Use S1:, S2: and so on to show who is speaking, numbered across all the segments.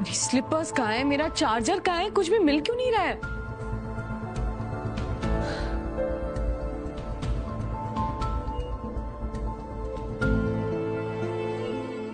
S1: मेरी स्लीपर्स कहाँ है, मेरा चार्जर कहाँ है, कुछ भी मिल क्यों नहीं रहा है?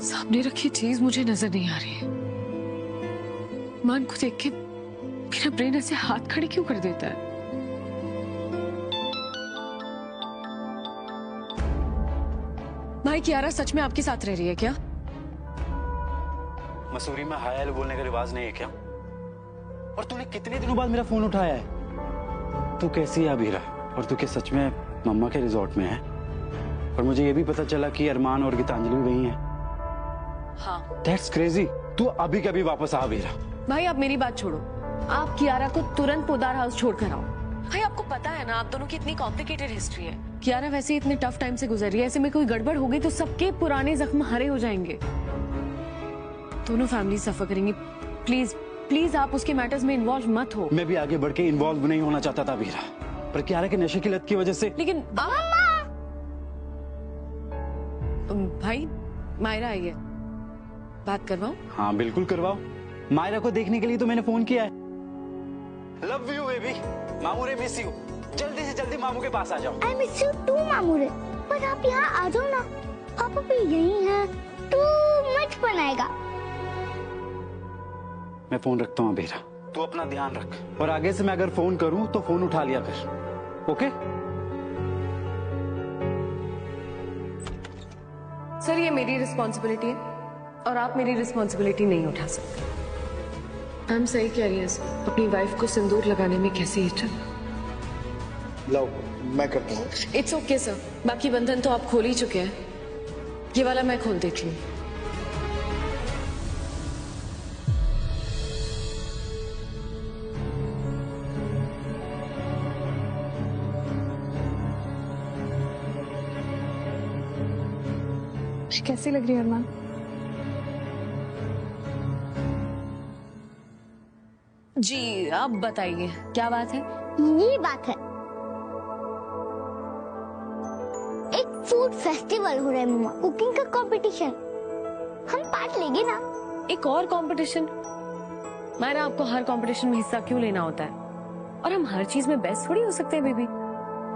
S1: सामने रखी चीज मुझे नजर नहीं आ रही है। मान को देख के मेरा ब्रेन ऐसे हाथ खड़े क्यों कर देता है? भाई कियारा सच में आपके साथ रह रही है क्या?
S2: मसूरी में हाय हेलो बोलने का रिवाज नहीं है क्या? और तूने कितने दिनों बाद मेरा फोन उठाया है? तू कैसी है अबीरा? और तू क्या सच में मम्मा के रिजॉर्ट में है? और मुझे ये भी पता चला कि अरमान और गीतांजलि भी वही है।
S1: हाँ।
S2: That's crazy। तू अभी कभी वापस आ अबीरा।
S1: भाई आप मेरी बात छोड़ो, आप कियारा को तुरंत पोदार हाउस छोड़कर आओ। भाई आपको पता है ना आप दोनों की इतनी कॉम्प्लिकेटेड हिस्ट्री है। कियारा वैसे ही इतने टफ टाइम से गुजर रही है, ऐसे में कोई गड़बड़ हो गई तो सबके पुराने जख्म हरे हो जाएंगे, दोनों फैमिली सफर करेंगी। प्लीज प्लीज आप उसके मैटर्स में इन्वॉल्व मत हो।
S2: मैं भी आगे बढ़ के इन्वॉल्व नहीं होना चाहता था अबीरा, पर कियारा के नशे की लत की वजह से।
S1: लेकिन भाई मायरा आई है, बात करवाओ?
S2: हाँ बिल्कुल करवाओ। मायरा को देखने के लिए तो मैंने फोन किया है। Love you baby. मामूरे मिस यू। जल्दी से जल्दी मामू के पास आ जाओ।
S3: I miss you too मामूरे। पर आप यहाँ आ जाओ ना, पापा भी यही हैं। too much fun आएगा।
S2: मैं फोन रखता हूँ अबीरा, तू अपना ध्यान रख। और आगे से मैं अगर फोन करूँ तो फोन उठा लिया कर, ओके?
S1: सर ये मेरी रिस्पॉन्सिबिलिटी है और आप मेरी रिस्पॉन्सिबिलिटी नहीं उठा सकते। हम सही कह रही हैं सर, अपनी वाइफ को सिंदूर लगाने में कैसे हिचक।
S4: लो मैं करता हूँ।
S1: इट्स ओके सर, बाकी बंधन तो आप खोल ही चुके हैं, ये वाला मैं खोल देती हूँ।
S5: कैसी लग रही है अरमान?
S1: जी आप बताइए क्या बात है?
S3: ये बात है, एक फूड फेस्टिवल हो रहा है मम्मा, कुकिंग का कंपटीशन, हम पार्ट लेंगे ना?
S1: एक और कंपटीशन? मायरा आपको हर कंपटीशन में हिस्सा क्यों लेना होता है? और हम हर चीज में बेस्ट थोड़ी हो सकते हैं बेबी।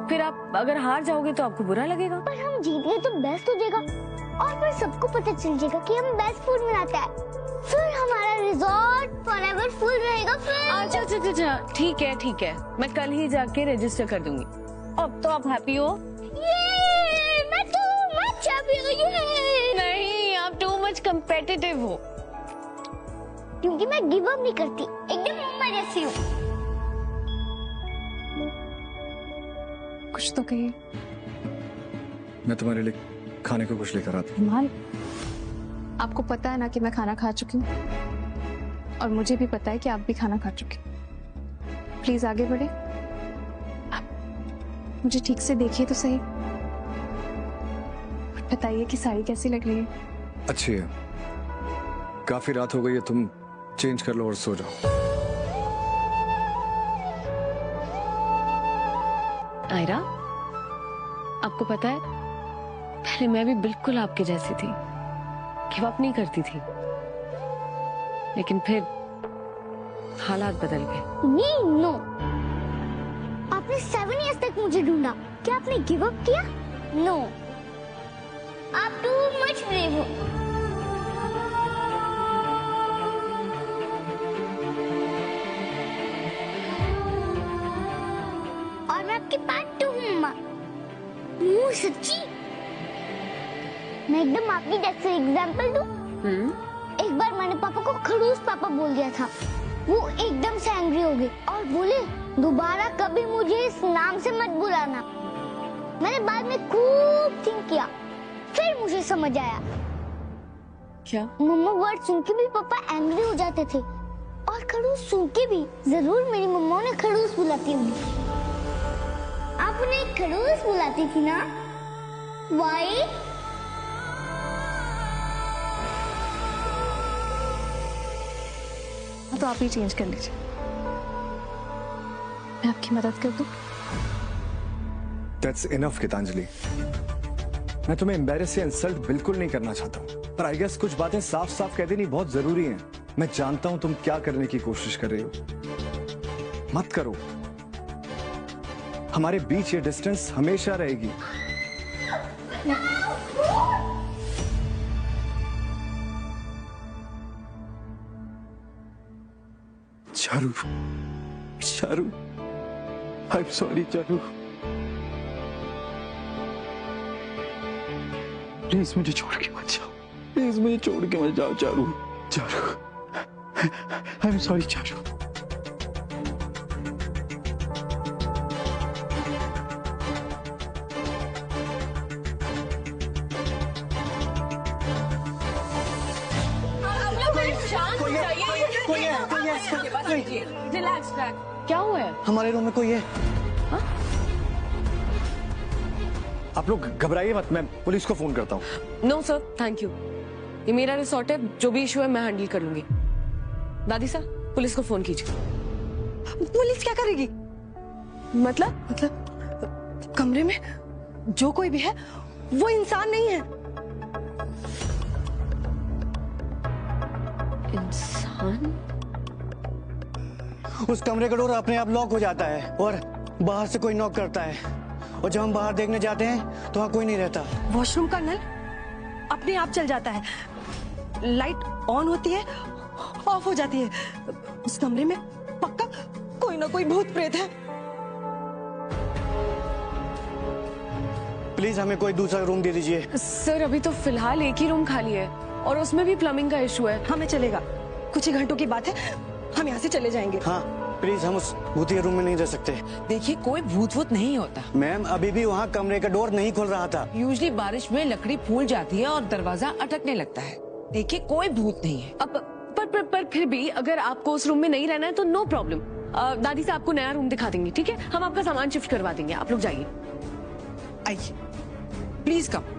S1: फिर आप अगर हार जाओगे तो आपको बुरा लगेगा।
S3: पर हम जीत गए तो बेस्ट हो जाएगा और फिर सबको पता चल जाएगा कि हम बेस्ट फूड बनाते हैं, फिर हमारा रिजॉर्ट फॉरएवर फुल रहेगा। फिर
S1: अच्छा अच्छा अच्छा ठीक है, मैं कल ही जाके रजिस्टर कर दूंगी। अब तो आप हैप्पी हो?
S3: ये मैं टू मच हैप्पी हूँ। ये
S1: नहीं, आप टू मच कंपेटिटिव हो।
S3: क्योंकि मैं गिव अप नहीं करती, एकदम मम्मा जैसी हूँ।
S5: कुछ तो कहिए।
S4: मैं तुम्हारे लिए खाने को कुछ लेकर आता
S5: अरमान, आपको पता है ना कि मैं खाना खा चुकी हूँ और मुझे भी पता है कि आप भी खाना खा चुके हैं। प्लीज आगे बढ़े, आप मुझे ठीक से देखिए तो सही, बताइए कि साड़ी कैसी लग रही है?
S4: अच्छी है। काफी रात हो गई है, तुम चेंज कर लो और सो जाओ।
S1: आयरा, आपको पता है पहले मैं भी बिल्कुल आपके जैसी थी, गिव अप नहीं करती थी, लेकिन फिर हालात बदल गए।
S3: नो, आपने 7 इयर्स तक मुझे ढूंढा, क्या आपने गिव अप किया? नो, आप टू मच ब्रेव हो। और मैं आपकी पार्ट 2 हूँ मम्मा। सच्ची? मैं एकदम आपकी जैसे एग्जाम्पल दूं? एक बार मैंने पापा को खड़ूस पापा बोल दिया था, वो एकदम से एंग्री हो गए और बोले दोबारा कभी मुझे इस नाम से मत बुलाना। मैंने बाद में खूब थिंक किया, फिर मुझे समझ आया।
S1: क्या?
S3: मम्मा वर्ड सुन के भी पापा एंग्री हो जाते थे और खड़ूस सुन के भी जरूर मेरी मम्मा ने खड़ूस बुलाती होंगी। आप उन्हें खड़ूस बुलाती थी ना? वाई?
S5: तो आप ही चेंज कर लीजिए, मैं आपकी मदद कर दूं?
S4: That's enough Geetanjali. मैं तुम्हें एम्बैरेस या इंसल्ट बिल्कुल नहीं करना चाहता हूँ, पर आई गेस कुछ बातें साफ साफ कह देनी बहुत जरूरी हैं। मैं जानता हूं तुम क्या करने की कोशिश कर रही हो। मत करो, हमारे बीच ये डिस्टेंस हमेशा रहेगी। Charu, Charu, I am sorry Charu. Please मुझे छोड़ के मत जाओ, प्लीज मुझे छोड़ के मत जाओ Charu. Charu, I am sorry Charu.
S1: Relax, क्या हुआ है?
S2: हमारे रूम में कोई है।
S1: हा?
S4: आप लोग घबराइए मत, मैं पुलिस को फोन करता हूँ।
S1: No sir, thank you. ये मेरा रिसोर्ट है, जो भी इशू है मैं हैंडल कर लूंगी। दादी साहब, पुलिस को फोन कीजिए।
S6: पुलिस क्या करेगी?
S1: मतलब
S6: कमरे में जो कोई भी है वो इंसान नहीं है।
S1: इंसान?
S2: उस कमरे का डोर अपने आप लॉक हो जाता है और बाहर से कोई नॉक करता है, और जब हम बाहर देखने जाते हैं तो वहां कोई नहीं रहता।
S6: वॉशरूम का नल अपने आप चल जाता है, लाइट ऑन होती है, ऑफ हो जाती है। उस कमरे में पक्का कोई ना कोई भूत प्रेत है।
S2: प्लीज हमें कोई दूसरा रूम दे दीजिए।
S1: सर, अभी तो फिलहाल एक ही रूम खाली है और उसमें भी प्लम्बिंग का इशू है।
S6: हमें चलेगा, कुछ ही घंटों की बात है, हम यहाँ से चले जाएंगे।
S2: हाँ प्लीज, हम उस भूतिया रूम में नहीं रह सकते।
S7: देखिए, कोई भूत वूत नहीं होता।
S2: मैम, अभी भी वहाँ कमरे का डोर नहीं खुल रहा था।
S7: यूजली बारिश में लकड़ी फूल जाती है और दरवाजा अटकने लगता है। देखिए, कोई भूत नहीं है।
S1: अब पर फिर भी अगर आपको उस रूम में नहीं रहना है तो नो प्रॉब्लम। दादी से आपको नया रूम दिखा देंगे, ठीक है? हम आपका सामान शिफ्ट करवा देंगे, आप लोग जाइए।
S7: आइए, प्लीज कम।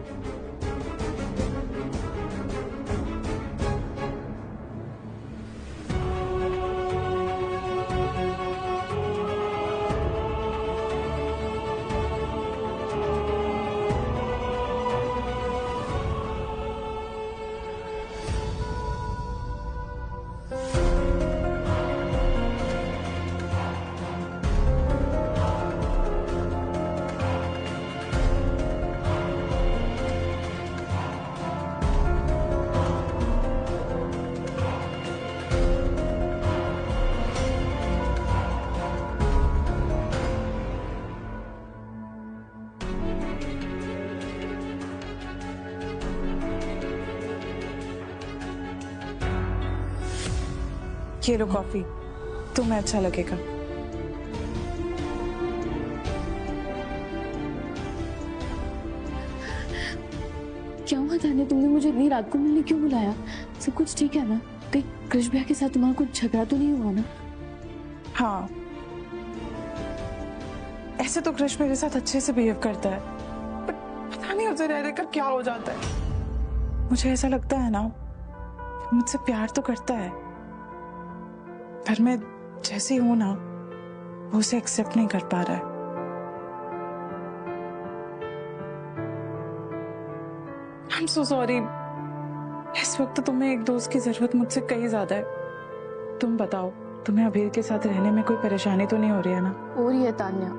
S8: ये लो कॉफी, तुम्हें अच्छा लगेगा।
S1: क्या हुआ तान्या, तुमने मुझे इतनी रात को मिलने क्यों बुलाया? सब कुछ ठीक है ना? कहीं कृष भैया के साथ तुम्हारा कुछ झगड़ा तो नहीं हुआ ना?
S8: हाँ, ऐसे तो कृष मेरे साथ अच्छे से बिहेव करता है, पर पता नहीं उसे रह रहकर क्या हो जाता है। मुझे ऐसा लगता है ना, मुझसे प्यार तो करता है, पर मैं जैसी हूं ना, वो उसे एक्सेप्ट नहीं कर पा रहा है। I'm so sorry। इस वक्त तुम्हें एक दोस्त की जरूरत मुझसे कहीं ज्यादा है। तुम बताओ, तुम्हें अभीर के साथ रहने में कोई परेशानी तो नहीं हो रही है ना?
S1: हो रही है Tanya.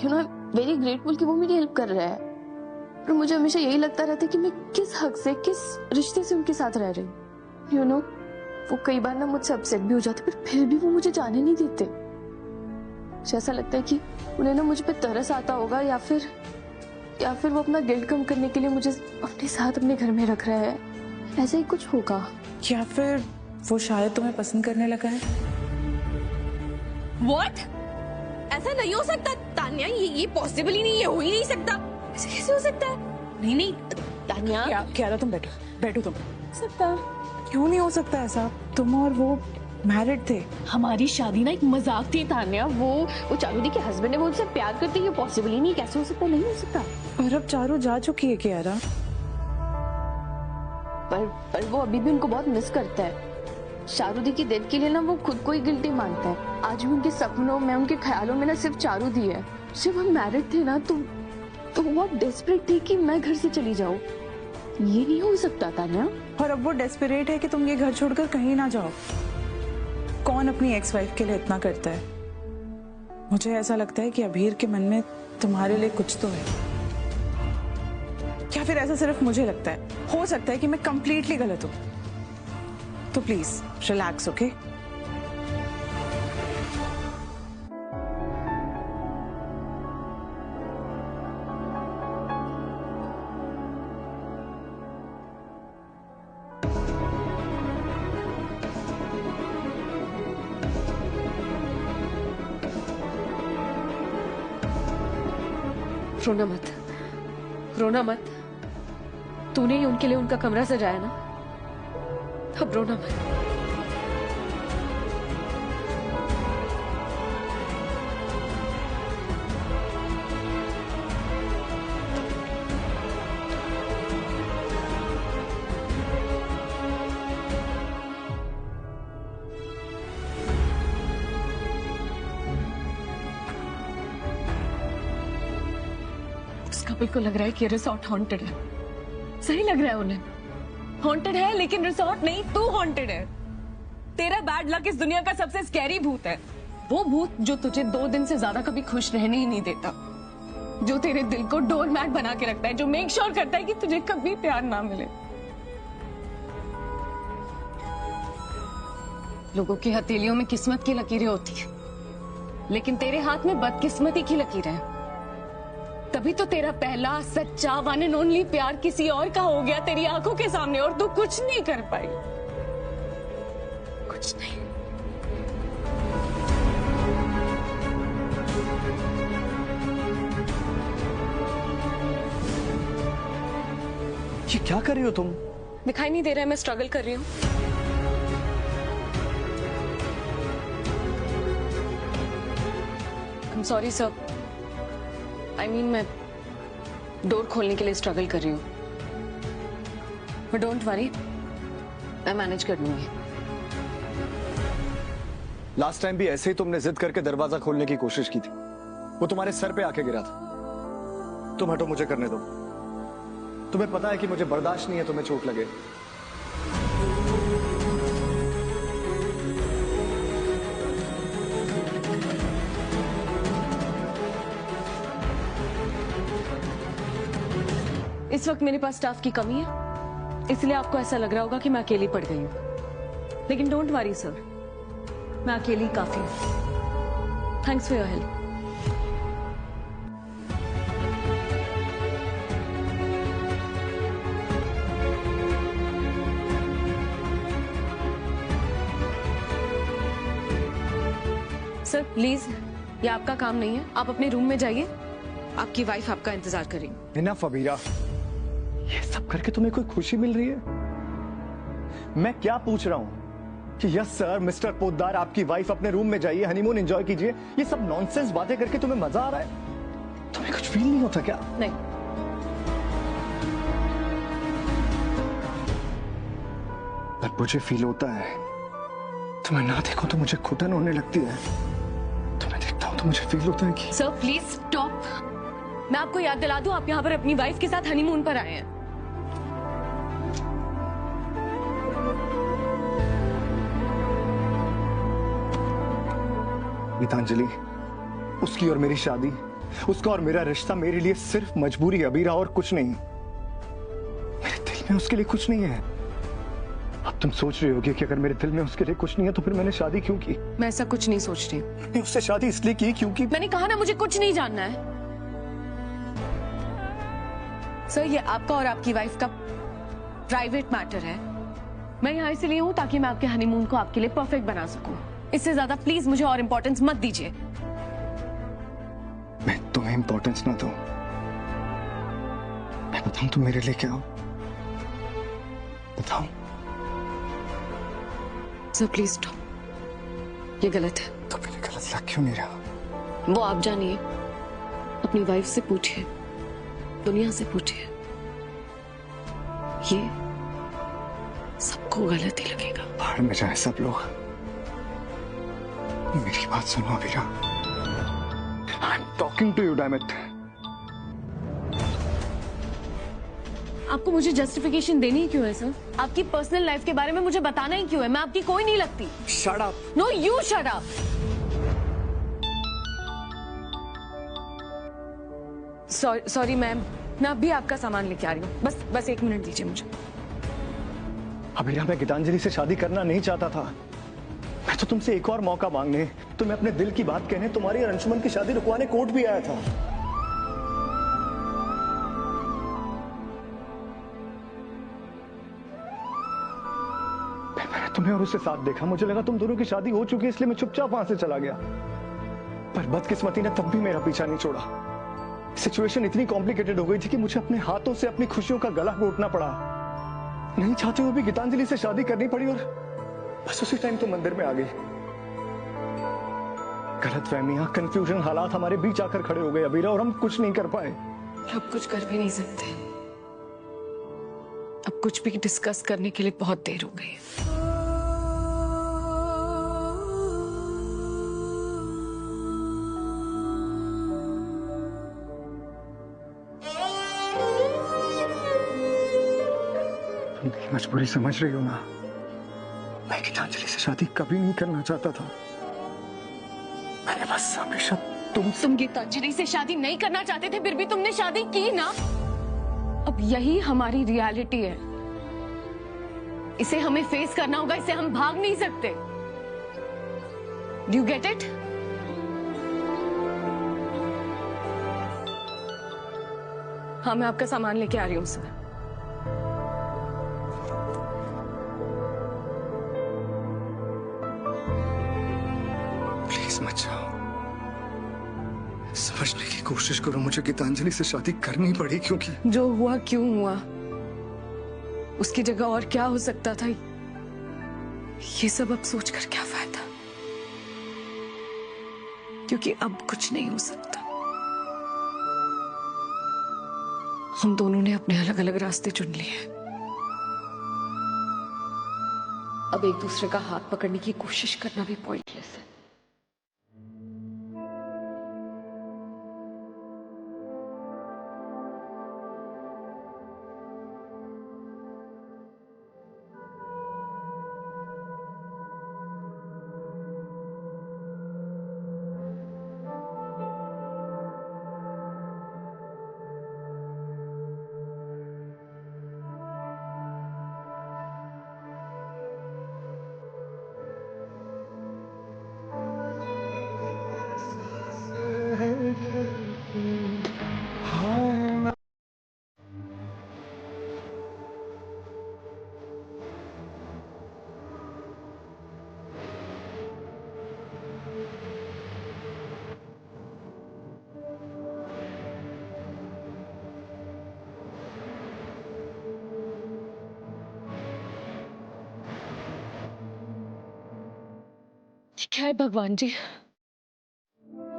S1: You know, very grateful कि वो मेरी हेल्प कर रहा है, पर मुझे हमेशा यही लगता रहता है कि मैं किस हक से, किस रिश्ते से उनके साथ रह रही हूँ। यू नो, वो कई बार ना मुझसे अपसेट भी हो जाते, पर फिर भी वो मुझे जाने नहीं देते। मुझे ऐसा लगता है कि उन्हें ना मुझ पे तरस आता होगा, या फिर वो अपना गिल्ट कम करने के लिए मुझे अपने साथ अपने घर में रख रहा है। ऐसा ही कुछ होगा।
S8: या फिर वो शायद तुम्हें पसंद करने लगा है।
S6: What? ऐसा नहीं हो सकता तान्या, ये पॉसिबल ही नहीं, ये हो ही नहीं सकता। ऐसे कैसे हो सकता है? नहीं तान्या,
S8: क्या तुम बैठो तुम।
S1: सकता
S8: क्यों नहीं हो सकता ऐसा? तुम और वो मैरिड थे।
S1: हमारी शादी ना एक मजाक थी तान्या। वो चारू दी के हस्बैंड है, वो उनसे प्यार करते, ये पॉसिबल ही नहीं। कैसे हो सकता? नहीं हो सकता।
S8: और अब चारू जा चुकी है कियारा।
S1: पर वो अभी भी उनको बहुत मिस करता है। चारू दी की डेथ के लिए ना वो खुद को ही गिल्टी मानता है। आज भी उनके सपनों में, उनके ख्यालों में ना सिर्फ चारू दी है। जब हम मैरिड थे ना तो वो बहुत डेस्परेट थी कि मैं घर से चली जाऊं। ये नहीं हो सकता तान्या।
S8: और अब वो डेस्परेट है कि तुम ये घर छोड़कर कहीं ना जाओ। कौन अपनी एक्स वाइफ के लिए इतना करता है? मुझे ऐसा लगता है कि अभीर के मन में तुम्हारे लिए कुछ तो है। क्या फिर ऐसा सिर्फ मुझे लगता है? हो सकता है कि मैं कंप्लीटली गलत हूं। तो प्लीज रिलैक्स, ओके?
S1: रोना मत, रोना मत। तूने ही उनके लिए उनका कमरा सजाया ना, अब रोना मत। उस कपल को लग रहा है कि रिसोर्ट हॉन्टेड है। सही लग रहा है उन्हें, हॉन्टेड है, लेकिन रिसोर्ट नहीं, तू हॉन्टेड है। तेरा बैड लक इस दुनिया का सबसे स्कैरी भूत है। वो भूत जो तुझे 2 दिन से ज्यादा कभी खुश रहने ही नहीं देता, जो तेरे दिल को डोर मैट बना के रखता है, जो मेक श्योर करता है कि तुझे कभी प्यार ना मिले। लोगों की हथेलियों में किस्मत की लकीरें होती है, लेकिन तेरे हाथ में बदकिस्मती की लकीरें हैं। तभी तो तेरा पहला सच्चा वन एंड ओनली प्यार किसी और का हो गया तेरी आंखों के सामने, और तू कुछ नहीं कर पाई, कुछ नहीं।
S9: ये क्या कर रही हो तुम?
S1: दिखाई नहीं दे रहा है मैं स्ट्रगल कर रही हूँ? I am sorry sir, I mean मैं डोर खोलने के लिए स्ट्रगल कर रही हूँ, बट डोंट वरी, मैं मैनेज कर लूंगी।
S9: लास्ट टाइम भी ऐसे ही तुमने जिद करके दरवाजा खोलने की कोशिश की थी, वो तुम्हारे सर पे आके गिरा था। तुम हटो, मुझे करने दो। तुम्हें पता है कि मुझे बर्दाश्त नहीं है तुम्हें चोट लगे।
S1: इस वक्त मेरे पास स्टाफ की कमी है, इसलिए आपको ऐसा लग रहा होगा कि मैं अकेली पड़ गई हूँ, लेकिन डोंट वरी सर, मैं अकेली काफी हूँ। Thanks for your help. Sir please, ये आपका काम नहीं है, आप अपने रूम में जाइए, आपकी वाइफ आपका इंतजार कर रही है।
S9: इनफ अबीरा, ये सब करके तुम्हें कोई खुशी मिल रही है? मैं क्या पूछ रहा हूं कि यस सर मिस्टर पोद्दार, आपकी वाइफ अपने रूम में जाइए, हनीमून एंजॉय कीजिए, ये सब नॉनसेंस बातें करके तुम्हें मजा आ रहा है? तुम्हें कुछ फील नहीं होता क्या?
S1: नहीं।
S9: पर मुझे फील होता है। तुम्हें ना देखो तो मुझे घुटन होने लगती है, तुम्हें देखता हूं तो मुझे फील होता है कि...
S1: सर प्लीज स्टॉप। मैं आपको याद दिला दूं, आप यहाँ पर अपनी वाइफ के साथ हनीमून पर आए हैं।
S9: गीतांजलि, उसकी और मेरी शादी, उसका और मेरा रिश्ता मेरे लिए सिर्फ मजबूरी अबीरा, और कुछ नहीं। मेरे दिल में उसके लिए कुछ नहीं है। अब तुम सोच रही होगी कि अगर मेरे दिल में उसके लिए कुछ नहीं है तो फिर मैंने शादी क्यों की?
S1: मैं ऐसा कुछ नहीं सोच रही।
S9: मैंने उससे शादी इसलिए की क्योंकि...
S1: मैंने कहा ना, मुझे कुछ नहीं जानना है। सर ये आपका और आपकी वाइफ का प्राइवेट मैटर है। मैं यहाँ इसलिए हूँ ताकि मैं आपके हनीमून को आपके लिए परफेक्ट बना सकूं। इससे ज्यादा प्लीज मुझे और इंपॉर्टेंस मत दीजिए।
S9: मैं तुम्हें इंपॉर्टेंस ना दूं, मैं बताऊं तुम मेरे लिए क्या हो? बताओ।
S1: सर प्लीज स्टॉप, ये गलत है।
S9: तो मेरे गलत लग क्यों नहीं रहा?
S1: वो आप जानिए, अपनी वाइफ से पूछिए, दुनिया से पूछिए, ये सबको गलत ही लगेगा।
S9: बाहर में जाए सब लोग। मेरी बात सुनो Abira, I am talking to you damn it.
S1: आपको मुझे जस्टिफिकेशन देनी ही क्यों है सर? आपकी पर्सनल लाइफ के बारे में मुझे बताना ही क्यों है? मैं आपकी कोई नहीं लगती।
S9: Shut up.
S1: No you shut up. Sorry ma'am, मैं अभी आपका सामान लेके आ रही हूँ। बस 1 मिनट दीजिए मुझे।
S9: अबीरा, मैं गीतांजलि से शादी करना नहीं चाहता था। मैं तो तुमसे एक और मौका मांगने, तुम्हें अपने दिल की बात कहने, तुम्हारी और अंशुमन की शादी रुकवाने कोर्ट भी आया था। फिर मैंने तुम्हें और उससे साथ देखा, मुझे लगा तुम दोनों की शादी हो चुकी है, इसलिए मैं चुपचाप वहां से चला गया। पर बदकिस्मती ने तब भी मेरा पीछा नहीं छोड़ा। सिचुएशन इतनी कॉम्प्लिकेटेड हो गई थी कि मुझे अपने हाथों से अपनी खुशियों का गला घोटना पड़ा। नहीं चाहते हुए भी गीतांजलि से शादी करनी पड़ी और बस उसी टाइम तो मंदिर में आ गई। गलतफहमियां, कंफ्यूजन, हालात हमारे बीच आकर खड़े हो गए अबीरा, और हम कुछ नहीं कर पाए।
S1: अब कुछ कर भी नहीं सकते। अब कुछ भी डिस्कस करने के लिए बहुत देर हो गई है।
S9: मजबूरी समझ रही हो ना? मैं गीतांजलि से शादी कभी नहीं करना चाहता था। मैंने बस हमेशा
S1: तुम गीतांजलि से शादी नहीं करना चाहते थे, फिर भी तुमने शादी की ना। अब यही हमारी रियलिटी है। इसे हमें फेस करना होगा, इसे हम भाग नहीं सकते। Do you get it? हाँ, मैं आपका सामान लेके आ रही हूँ सर।
S9: मत जाओ। समझने की कोशिश करो, मुझे गीतांजलि से शादी करनी पड़ी क्योंकि
S1: जो हुआ क्यों हुआ, उसकी जगह और क्या हो सकता था, ये सब अब सोचकर क्या फायदा, क्योंकि अब कुछ नहीं हो सकता। हम दोनों ने अपने अलग अलग रास्ते चुन लिए। अब एक दूसरे का हाथ पकड़ने की कोशिश करना भी पॉइंटलेस है। क्या है भगवान जी,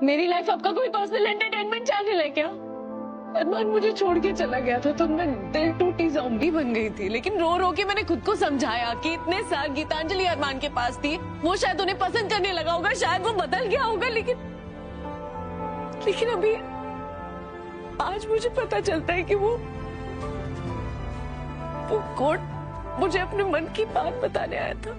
S1: मेरी लाइफ आपका कोई पर्सनल एंटरटेनमेंट चैनल है क्या? अरमान मुझे छोड़ के चला गया था तो मैं दिल टूटी ज़ॉम्बी बन गई थी, लेकिन रो रो के मैंने खुद को समझाया कि इतने साल गीतांजलि अरमान के पास थी, वो शायद उन्हें पसंद करने लगा होगा, शायद वो बदल गया होगा, लेकिन अभी आज मुझे पता चलता है कि वो कोर्ट मुझे अपने मन की बात बताने आया था।